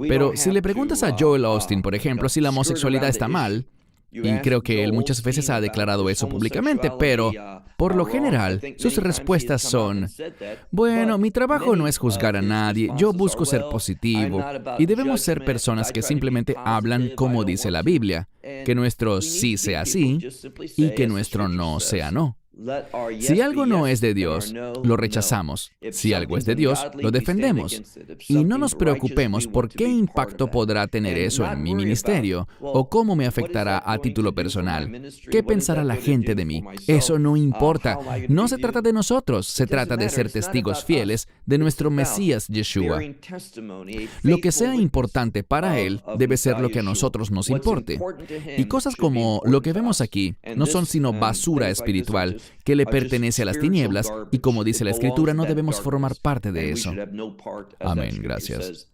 Pero si le preguntas a Joel Austin, por ejemplo, si la homosexualidad está mal, Y creo que él muchas veces ha declarado eso públicamente, pero por lo general sus respuestas son, bueno, mi trabajo no es juzgar a nadie, yo busco ser positivo, y debemos ser personas que simplemente hablan como dice la Biblia, que nuestro sí sea sí y que nuestro no sea no. Si algo no es de Dios, lo rechazamos. Si algo es de Dios, lo defendemos. Y no nos preocupemos por qué impacto podrá tener eso en mi ministerio o cómo me afectará a título personal. ¿Qué pensará la gente de mí? Eso no importa. No se trata de nosotros, se trata de ser testigos fieles de nuestro Mesías Yeshua. Lo que sea importante para Él debe ser lo que a nosotros nos importe. Y cosas como lo que vemos aquí no son sino basura espiritual que le pertenece a las tinieblas, y como dice la Escritura, no debemos formar parte de eso. Amén, gracias.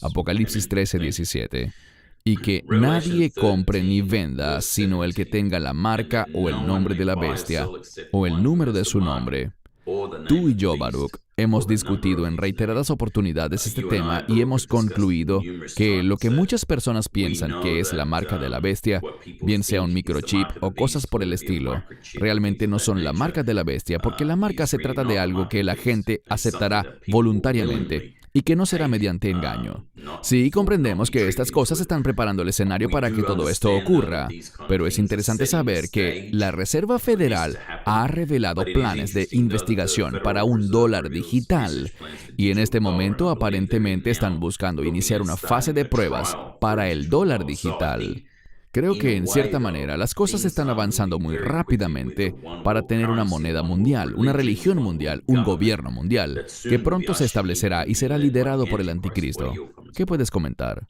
Apocalipsis 13:17. Y que nadie compre ni venda, sino el que tenga la marca o el nombre de la bestia, o el número de su nombre. Tú y yo, Baruch, hemos discutido en reiteradas oportunidades este tema y hemos concluido que lo que muchas personas piensan que es la marca de la bestia, bien sea un microchip o cosas por el estilo, realmente no son la marca de la bestia, porque la marca se trata de algo que la gente aceptará voluntariamente y que no será mediante engaño. Sí, comprendemos que estas cosas están preparando el escenario para que todo esto ocurra, pero es interesante saber que la Reserva Federal ha revelado planes de investigación para un dólar digital, y en este momento aparentemente están buscando iniciar una fase de pruebas para el dólar digital. Creo que en cierta manera las cosas están avanzando muy rápidamente para tener una moneda mundial, una religión mundial, un gobierno mundial, que pronto se establecerá y será liderado por el anticristo. ¿Qué puedes comentar?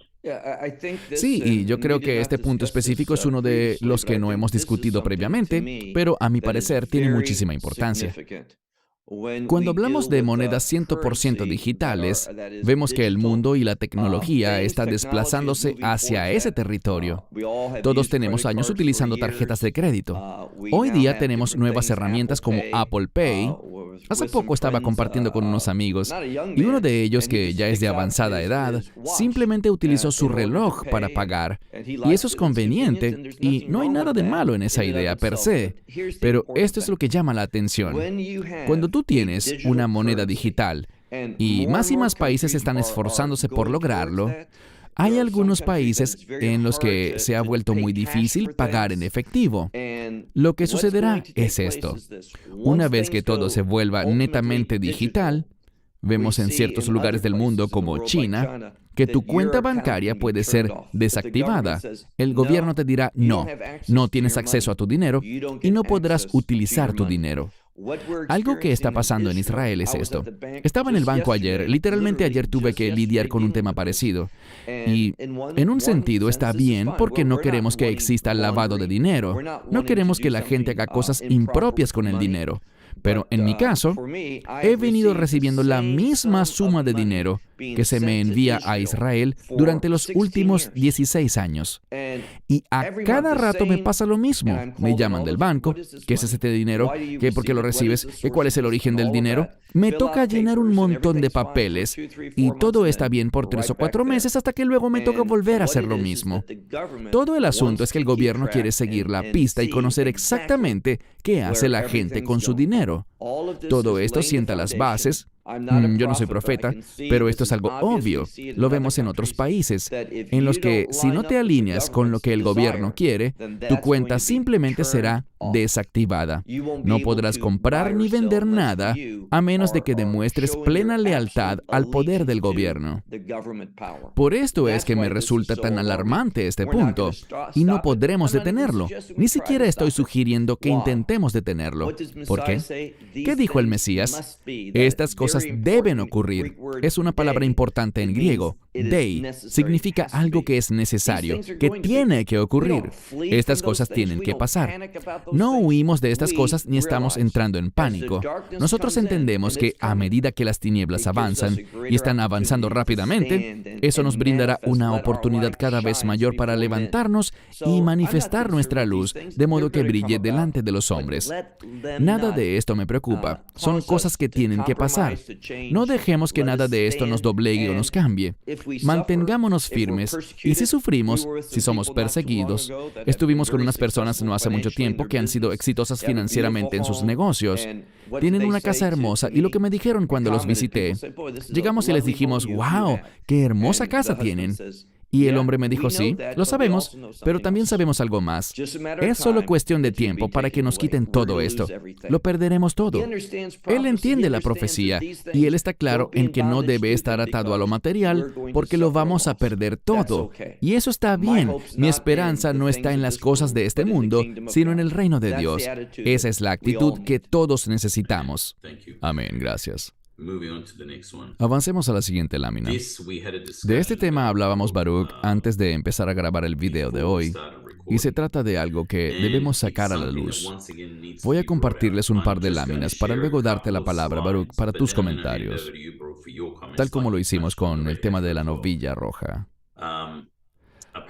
Sí, y yo creo que este punto específico es uno de los que no hemos discutido previamente, pero a mi parecer tiene muchísima importancia. Cuando hablamos de monedas 100% digitales, vemos que el mundo y la tecnología está desplazándose hacia ese territorio. Todos tenemos años utilizando tarjetas de crédito. Hoy día tenemos nuevas herramientas como Apple Pay. Hace poco estaba compartiendo con unos amigos y uno de ellos, que ya es de avanzada edad, simplemente utilizó su reloj para pagar. Y eso es conveniente y no hay nada de malo en esa idea per se. Pero esto es lo que llama la atención. Cuando tú tienes una moneda digital y más países están esforzándose por lograrlo, hay algunos países en los que se ha vuelto muy difícil pagar en efectivo. Lo que sucederá es esto. Una vez que todo se vuelva netamente digital, vemos en ciertos lugares del mundo como China, que tu cuenta bancaria puede ser desactivada. El gobierno te dirá, no tienes acceso a tu dinero y no podrás utilizar tu dinero. Algo que está pasando en Israel es esto. Estaba en el banco ayer, literalmente ayer tuve que lidiar con un tema parecido. Y en un sentido está bien porque no queremos que exista lavado de dinero. No queremos que la gente haga cosas impropias con el dinero. Pero en mi caso, he venido recibiendo la misma suma de dinero que se me envía a Israel durante los últimos 16 años. Y a cada rato me pasa lo mismo. Me llaman del banco, ¿qué es ese dinero? ¿Qué, por qué lo recibes? ¿Qué, cuál es el origen del dinero? Me toca llenar un montón de papeles y todo está bien por 3 o 4 meses hasta que luego me toca volver a hacer lo mismo. Todo el asunto es que el gobierno quiere seguir la pista y conocer exactamente qué hace la gente con su dinero. Todo esto sienta las bases. Yo no soy profeta, pero esto es algo obvio. Lo vemos en otros países, en los que si no te alineas con lo que el gobierno quiere, tu cuenta simplemente será desactivada. No podrás comprar ni vender nada a menos de que demuestres plena lealtad al poder del gobierno. Por esto es que me resulta tan alarmante este punto, y no podremos detenerlo. Ni siquiera estoy sugiriendo que intentemos detenerlo. ¿Por qué? ¿Qué dijo el Mesías? Estas cosas deben ocurrir. Es una palabra importante en griego. Dei significa algo que es necesario, que tiene que ocurrir. Estas cosas tienen que pasar. No huimos de estas cosas ni estamos entrando en pánico. Nosotros entendemos que a medida que las tinieblas avanzan y están avanzando rápidamente, eso nos brindará una oportunidad cada vez mayor para levantarnos y manifestar nuestra luz, de modo que brille delante de los hombres. Nada de esto me preocupa. Son cosas que tienen que pasar. No dejemos que nada de esto nos doblegue o nos cambie. mantengámonos firmes. Y si sufrimos, si somos perseguidos, estuvimos con unas personas no hace mucho tiempo que han sido exitosas financieramente en sus negocios. Tienen una casa hermosa y lo que me dijeron cuando los visité, llegamos y les dijimos, ¡wow! ¡Qué hermosa casa tienen! Y el hombre me dijo, sí, lo sabemos, pero también sabemos algo más. Es solo cuestión de tiempo para que nos quiten todo esto. Lo perderemos todo. Él entiende la profecía y él está claro en que no debe estar atado a lo material porque lo vamos a perder todo. Y eso está bien. Mi esperanza no está en las cosas de este mundo, sino en el reino de Dios. Esa es la actitud que todos necesitamos. Amén, gracias. Avancemos a la siguiente lámina. De este tema hablábamos, Baruch, antes de empezar a grabar el video de hoy, y se trata de algo que debemos sacar a la luz. Voy a compartirles un par de láminas para luego darte la palabra, Baruch, para tus comentarios, tal como lo hicimos con el tema de la novilla roja.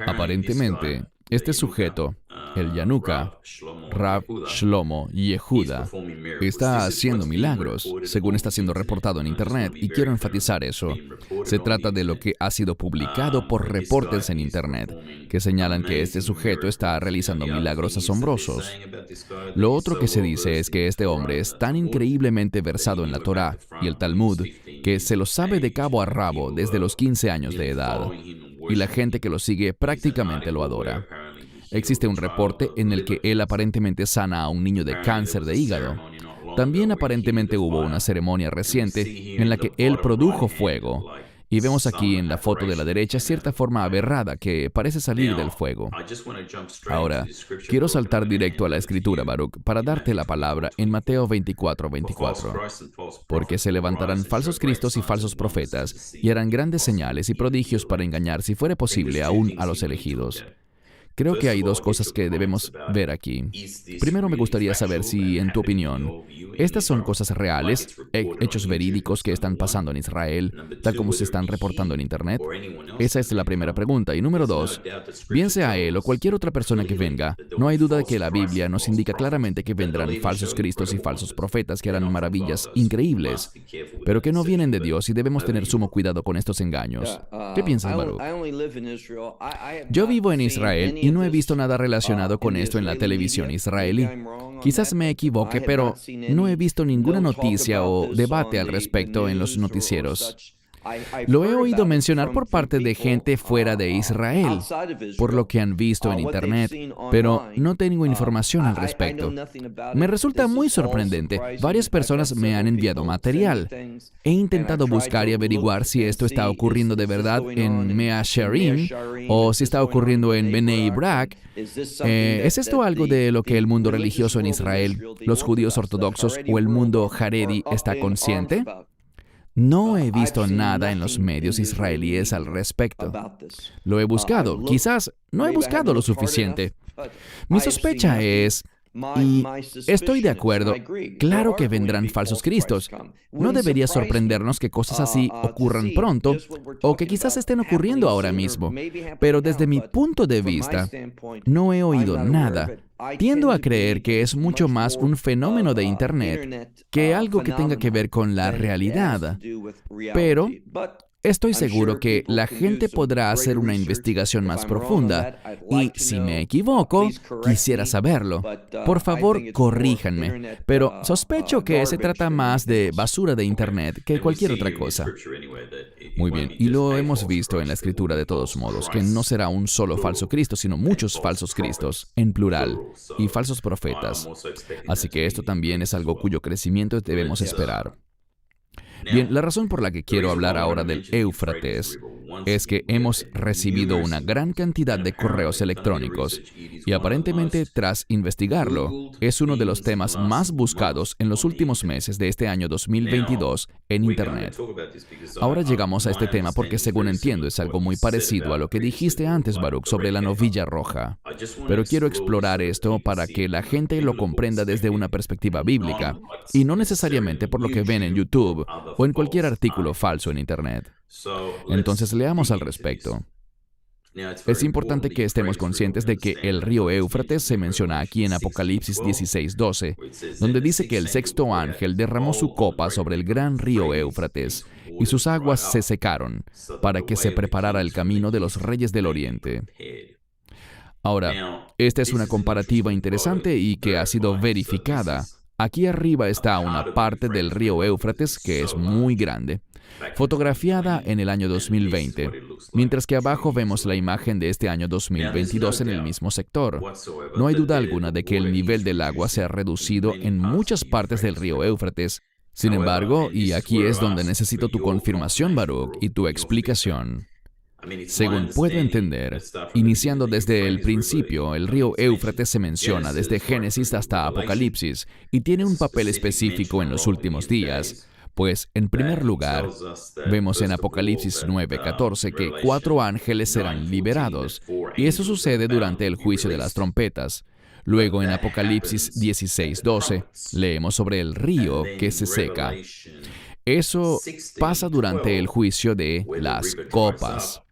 Aparentemente, este sujeto, el Yanuka, Rav Shlomo Yehuda, está haciendo milagros, según está siendo reportado en Internet, y quiero enfatizar eso. Se trata de lo que ha sido publicado por reportes en Internet, que señalan que este sujeto está realizando milagros asombrosos. Lo otro que se dice es que este hombre es tan increíblemente versado en la Torá y el Talmud, que se lo sabe de cabo a rabo desde los 15 años de edad, y la gente que lo sigue prácticamente lo adora. Existe un reporte en el que él aparentemente sana a un niño de cáncer de hígado. También aparentemente hubo una ceremonia reciente en la que él produjo fuego. Y vemos aquí en la foto de la derecha cierta forma aberrada que parece salir del fuego. Ahora, quiero saltar directo a la escritura, Baruch, para darte la palabra en Mateo 24:24. Porque se levantarán falsos cristos y falsos profetas, y harán grandes señales y prodigios para engañar, si fuere posible, aún a los elegidos. Creo que hay dos cosas que debemos ver aquí. Primero, me gustaría saber si, en tu opinión, estas son cosas reales, hechos verídicos que están pasando en Israel, tal como se están reportando en Internet. Esa es la primera pregunta. Y número dos, bien sea él o cualquier otra persona que venga, no hay duda de que la Biblia nos indica claramente que vendrán falsos cristos y falsos profetas que harán maravillas increíbles, pero que no vienen de Dios y debemos tener sumo cuidado con estos engaños. ¿Qué piensas, Baruch? Yo vivo en Israel y no he visto nada relacionado con esto en la televisión israelí. Quizás me equivoque, pero no he visto ninguna noticia o debate al respecto en los noticieros. Lo he oído mencionar por parte de gente fuera de Israel, por lo que han visto en Internet, pero no tengo información al respecto. Me resulta muy sorprendente. Varias personas me han enviado material. He intentado buscar y averiguar si esto está ocurriendo de verdad en Mea Shearim o si está ocurriendo en Bnei Brak. ¿Es esto algo de lo que el mundo religioso en Israel, los judíos ortodoxos o el mundo Haredi está consciente? No he visto nada en los medios israelíes al respecto. Lo he buscado. Quizás no he buscado lo suficiente. Mi sospecha es, y estoy de acuerdo, claro que vendrán falsos cristos. No debería sorprendernos que cosas así ocurran pronto o que quizás estén ocurriendo ahora mismo. Pero desde mi punto de vista, no he oído nada. Tiendo a creer que es mucho más un fenómeno de Internet que algo que tenga que ver con la realidad. Pero estoy seguro que la gente podrá hacer una investigación más profunda. Y si me equivoco, quisiera saberlo. Por favor, corríjanme. Pero sospecho que se trata más de basura de Internet que cualquier otra cosa. Muy bien, y lo hemos visto en la Escritura de todos modos, que no será un solo falso Cristo, sino muchos falsos Cristos, en plural, y falsos profetas. Así que esto también es algo cuyo crecimiento debemos esperar. Bien, la razón por la que quiero hablar ahora del Éufrates es que hemos recibido una gran cantidad de correos electrónicos y aparentemente, tras investigarlo, es uno de los temas más buscados en los últimos meses de este año 2022 en Internet. Ahora llegamos a este tema porque, según entiendo, es algo muy parecido a lo que dijiste antes, Baruch, sobre la novilla roja. Pero quiero explorar esto para que la gente lo comprenda desde una perspectiva bíblica y no necesariamente por lo que ven en YouTube o en cualquier artículo falso en Internet. Entonces, leamos al respecto. Es importante que estemos conscientes de que el río Éufrates se menciona aquí en Apocalipsis 16:12, donde dice que el sexto ángel derramó su copa sobre el gran río Éufrates, y sus aguas se secaron, para que se preparara el camino de los reyes del oriente. Ahora, esta es una comparativa interesante y que ha sido verificada. Aquí arriba está una parte del río Éufrates que es muy grande, fotografiada en el año 2020, mientras que abajo vemos la imagen de este año 2022 en el mismo sector. No hay duda alguna de que el nivel del agua se ha reducido en muchas partes del río Éufrates. Sin embargo, y aquí es donde necesito tu confirmación, Baruch, y tu explicación. Según puedo entender, iniciando desde el principio, el río Éufrates se menciona desde Génesis hasta Apocalipsis y tiene un papel específico en los últimos días, pues, en primer lugar, vemos en Apocalipsis 9:14 que 4 ángeles serán liberados, y eso sucede durante el juicio de las trompetas. Luego, en Apocalipsis 16:12, leemos sobre el río que se seca. Eso pasa durante el juicio de las copas.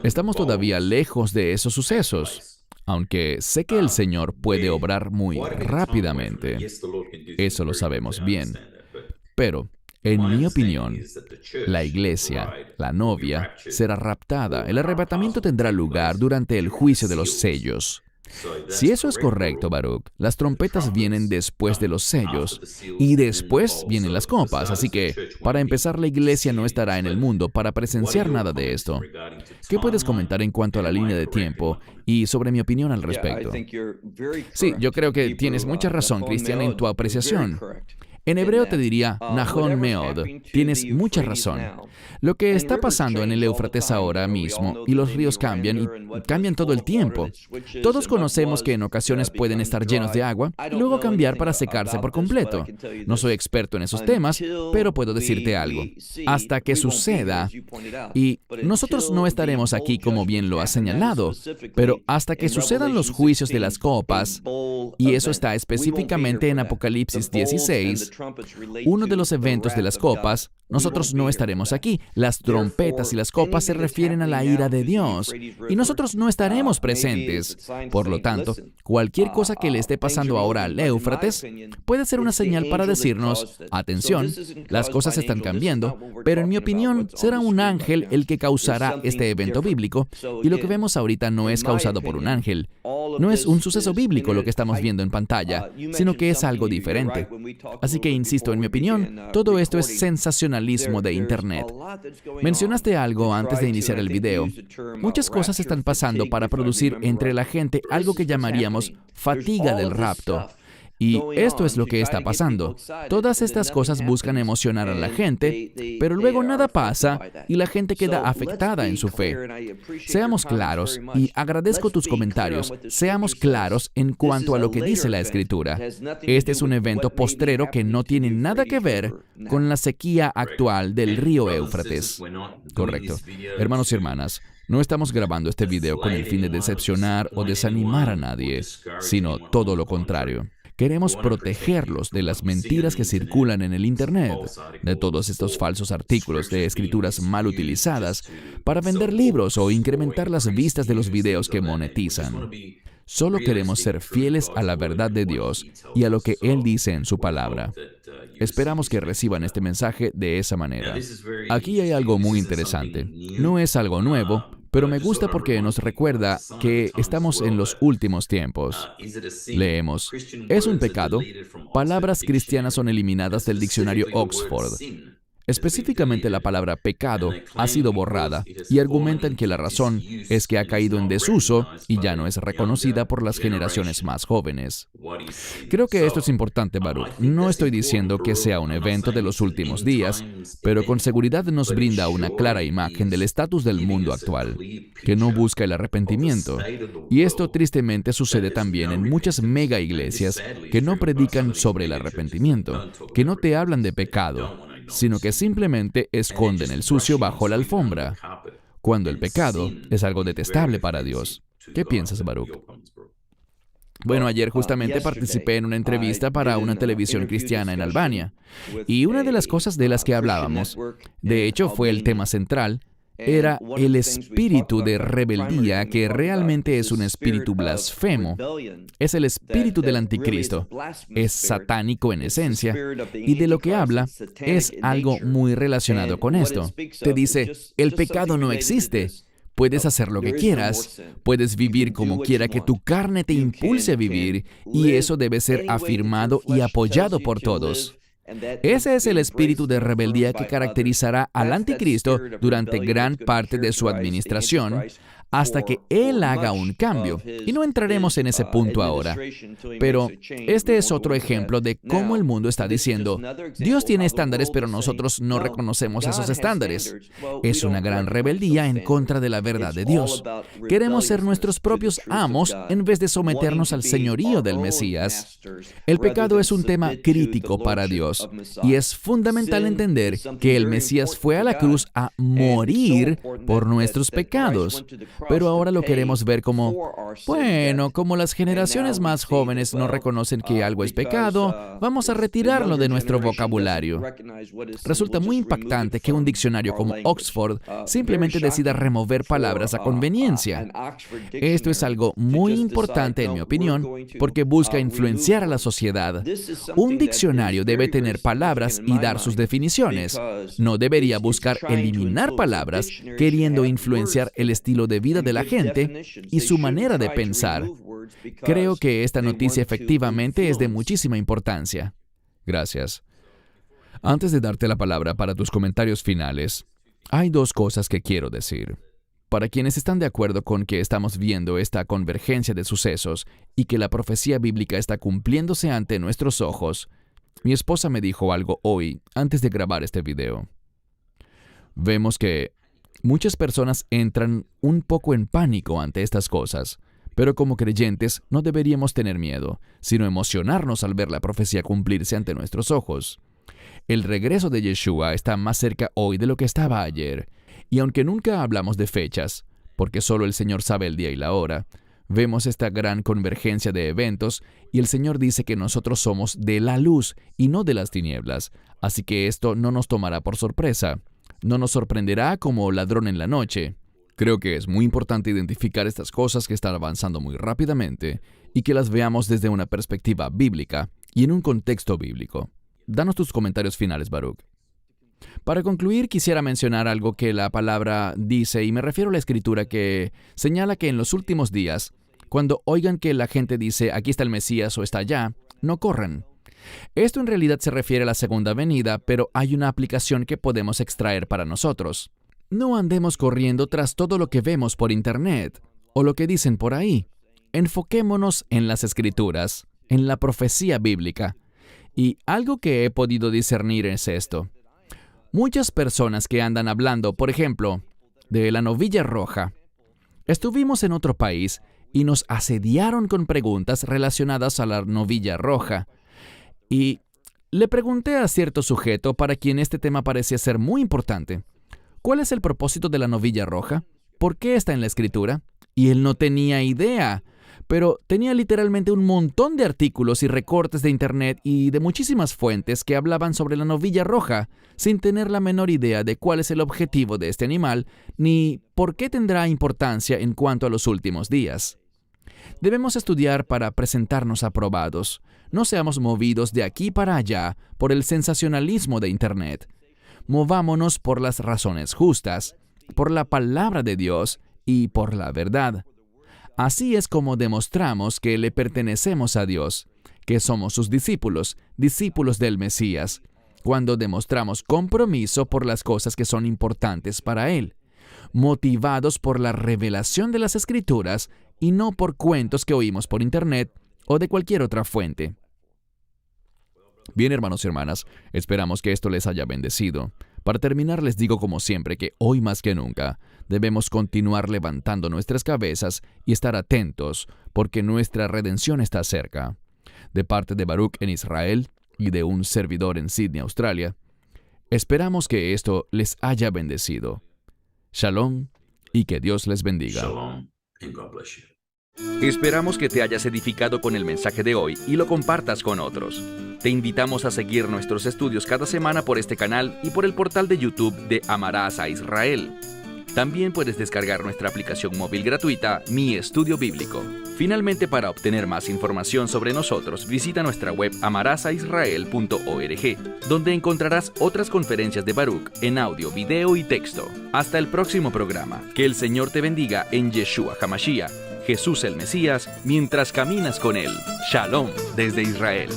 Estamos todavía lejos de esos sucesos, aunque sé que el Señor puede obrar muy rápidamente. Eso lo sabemos bien. Pero, en mi opinión, la iglesia, la novia, será raptada. El arrebatamiento tendrá lugar durante el juicio de los sellos. Si eso es correcto, Baruch, las trompetas vienen después de los sellos y después vienen las copas, así que, para empezar, la iglesia no estará en el mundo para presenciar nada de esto. ¿Qué puedes comentar en cuanto a la línea de tiempo y sobre mi opinión al respecto? Sí, yo creo que tienes mucha razón, Cristian, en tu apreciación. En hebreo te diría, Nahon Meod, tienes mucha razón. Lo que está pasando en el Éufrates ahora mismo, y los ríos cambian, y cambian todo el tiempo. Todos conocemos que en ocasiones pueden estar llenos de agua, y luego cambiar para secarse por completo. No soy experto en esos temas, pero puedo decirte algo. Hasta que suceda, y nosotros no estaremos aquí como bien lo has señalado, pero hasta que sucedan los juicios de las copas, y eso está específicamente en Apocalipsis 16, uno de los eventos de las copas, nosotros no estaremos aquí. Las trompetas y las copas se refieren a la ira de Dios, y nosotros no estaremos presentes. Por lo tanto, cualquier cosa que le esté pasando ahora al Éufrates puede ser una señal para decirnos, atención, las cosas están cambiando, pero en mi opinión será un ángel el que causará este evento bíblico, y lo que vemos ahorita no es causado por un ángel. No es un suceso bíblico lo que estamos viendo en pantalla, sino que es algo diferente. Así que, insisto, en mi opinión, todo esto es sensacionalismo de Internet. Mencionaste algo antes de iniciar el video. Muchas cosas están pasando para producir entre la gente algo que llamaríamos fatiga del rapto. Y esto es lo que está pasando. Todas estas cosas buscan emocionar a la gente, pero luego nada pasa y la gente queda afectada en su fe. Seamos claros, y agradezco tus comentarios, seamos claros en cuanto a lo que dice la Escritura. Este es un evento postrero que no tiene nada que ver con la sequía actual del río Éufrates. Correcto. Hermanos y hermanas, no estamos grabando este video con el fin de decepcionar o desanimar a nadie, sino todo lo contrario. Queremos protegerlos de las mentiras que circulan en el Internet, de todos estos falsos artículos de escrituras mal utilizadas para vender libros o incrementar las vistas de los videos que monetizan. Solo queremos ser fieles a la verdad de Dios y a lo que Él dice en su palabra. Esperamos que reciban este mensaje de esa manera. Aquí hay algo muy interesante. No es algo nuevo, pero me gusta porque nos recuerda que estamos en los últimos tiempos. Leemos, ¿es un pecado? Palabras cristianas son eliminadas del diccionario Oxford. Específicamente la palabra pecado ha sido borrada y argumentan que la razón es que ha caído en desuso y ya no es reconocida por las generaciones más jóvenes. Creo que esto es importante, Baruch. No estoy diciendo que sea un evento de los últimos días, pero con seguridad nos brinda una clara imagen del estatus del mundo actual, que no busca el arrepentimiento. Y esto tristemente sucede también en muchas mega iglesias que no predican sobre el arrepentimiento, que no te hablan de pecado, sino que simplemente esconden el sucio bajo la alfombra, cuando el pecado es algo detestable para Dios. ¿Qué piensas, Baruch? Bueno, ayer justamente participé en una entrevista para una televisión cristiana en Albania, y una de las cosas de las que hablábamos, de hecho fue el tema central, era el espíritu de rebeldía, que realmente es un espíritu blasfemo. Es el espíritu del anticristo. Es satánico en esencia, y de lo que habla es algo muy relacionado con esto. Te dice, el pecado no existe. Puedes hacer lo que quieras, puedes vivir como quiera que tu carne te impulse a vivir, y eso debe ser afirmado y apoyado por todos. Ese es el espíritu de rebeldía que caracterizará al anticristo durante gran parte de su administración, hasta que él haga un cambio. Y no entraremos en ese punto ahora. Pero este es otro ejemplo de cómo el mundo está diciendo, Dios tiene estándares, pero nosotros no reconocemos esos estándares. Es una gran rebeldía en contra de la verdad de Dios. Queremos ser nuestros propios amos en vez de someternos al señorío del Mesías. El pecado es un tema crítico para Dios, y es fundamental entender que el Mesías fue a la cruz a morir por nuestros pecados. Pero ahora lo queremos ver como, bueno, como las generaciones más jóvenes no reconocen que algo es pecado, vamos a retirarlo de nuestro vocabulario. Resulta muy impactante que un diccionario como Oxford simplemente decida remover palabras a conveniencia. Esto es algo muy importante, en mi opinión, porque busca influenciar a la sociedad. Un diccionario debe tener palabras y dar sus definiciones. No debería buscar eliminar palabras queriendo influenciar el estilo de vida de la gente y su manera de pensar. Creo que esta noticia efectivamente es de muchísima importancia. Gracias. Antes de darte la palabra para tus comentarios finales, hay dos cosas que quiero decir. Para quienes están de acuerdo con que estamos viendo esta convergencia de sucesos y que la profecía bíblica está cumpliéndose ante nuestros ojos, mi esposa me dijo algo hoy antes de grabar este video. Vemos que muchas personas entran un poco en pánico ante estas cosas, pero como creyentes no deberíamos tener miedo, sino emocionarnos al ver la profecía cumplirse ante nuestros ojos. El regreso de Yeshua está más cerca hoy de lo que estaba ayer, y aunque nunca hablamos de fechas, porque solo el Señor sabe el día y la hora, vemos esta gran convergencia de eventos, y el Señor dice que nosotros somos de la luz y no de las tinieblas, así que esto no nos tomará por sorpresa. No nos sorprenderá como ladrón en la noche. Creo que es muy importante identificar estas cosas que están avanzando muy rápidamente y que las veamos desde una perspectiva bíblica y en un contexto bíblico. Danos tus comentarios finales, Baruch. Para concluir, quisiera mencionar algo que la palabra dice, y me refiero a la escritura que señala que en los últimos días, cuando oigan que la gente dice, aquí está el Mesías o está allá, no corran. Esto en realidad se refiere a la segunda venida, pero hay una aplicación que podemos extraer para nosotros. No andemos corriendo tras todo lo que vemos por Internet o lo que dicen por ahí. Enfoquémonos en las Escrituras, en la profecía bíblica. Y algo que he podido discernir es esto. Muchas personas que andan hablando, por ejemplo, de la novilla roja. Estuvimos en otro país y nos asediaron con preguntas relacionadas a la novilla roja. Y le pregunté a cierto sujeto para quien este tema parecía ser muy importante, ¿cuál es el propósito de la novilla roja? ¿Por qué está en la Escritura? Y él no tenía idea, pero tenía literalmente un montón de artículos y recortes de Internet y de muchísimas fuentes que hablaban sobre la novilla roja, sin tener la menor idea de cuál es el objetivo de este animal, ni por qué tendrá importancia en cuanto a los últimos días. Debemos estudiar para presentarnos aprobados. No seamos movidos de aquí para allá por el sensacionalismo de Internet. Movámonos por las razones justas, por la palabra de Dios y por la verdad. Así es como demostramos que le pertenecemos a Dios, que somos sus discípulos, discípulos del Mesías, cuando demostramos compromiso por las cosas que son importantes para Él, motivados por la revelación de las Escrituras y no por cuentos que oímos por Internet o de cualquier otra fuente. Bien, hermanos y hermanas, esperamos que esto les haya bendecido. Para terminar, les digo como siempre que hoy más que nunca debemos continuar levantando nuestras cabezas y estar atentos, porque nuestra redención está cerca. De parte de Baruch en Israel y de un servidor en Sydney, Australia, esperamos que esto les haya bendecido. Shalom y que Dios les bendiga. Shalom and God bless you. Esperamos que te hayas edificado con el mensaje de hoy y lo compartas con otros. Te invitamos a seguir nuestros estudios cada semana por este canal y por el portal de YouTube de Amarás a Israel. También puedes descargar nuestra aplicación móvil gratuita, Mi Estudio Bíblico. Finalmente, para obtener más información sobre nosotros, visita nuestra web amarasaisrael.org, donde encontrarás otras conferencias de Baruch en audio, video y texto. Hasta el próximo programa. Que el Señor te bendiga en Yeshua HaMashiach, Jesús el Mesías, mientras caminas con Él. Shalom desde Israel.